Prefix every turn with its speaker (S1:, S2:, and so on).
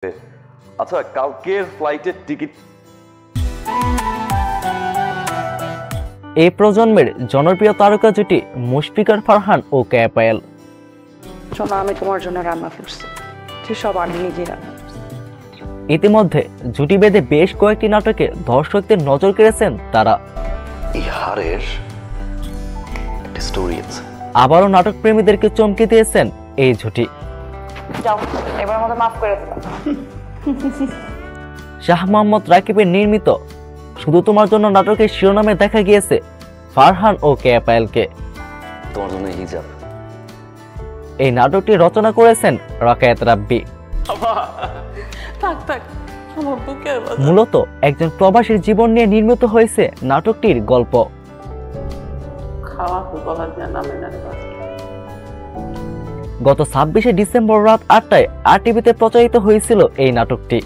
S1: আচ্ছা, কালকের ফ্লাইটের টিকিট।
S2: এই প্রজন্মের জনপ্রিয় তারকা জুটি মুশফিকার ফারহান ও কেয়া পায়েল।
S3: শোনো, আমি তোমার জন্য রান্না করছি, সেসব আমি নিজেই রান্না করছি।
S2: ইতিমধ্যে জুটি বেঁধে বেশ কয়েকটি নাটকে দর্শকদের নজর কেড়েছেন তারা।
S1: এই হারের একটা স্টোরি আছে।
S2: আবারও নাটক প্রেমীদেরকে চমকে দিয়েছেন এই জুটি।
S3: যাও, এবার মতো মাফ করে দিলাম।
S2: শাহ মোহাম্মদ রাকিবের নির্মিত শুধু তোমার জন্য নাটকের শিরোনামে দেখা গিয়েছে ফারহান ও কেয়া পায়েলকে।
S1: তোমার জন্য হিজাব।
S2: এই নাটকটি রচনা করেছেন রাকায়াত রাব্বি। মূলত একজন প্রবাসীর জীবন নিয়ে নির্মিত হয়েছে নাটকটির গল্প। গত 26শে ডিসেম্বর রাত 8টায় RTVতে প্রচারিত হয়েছিল এই নাটকটি।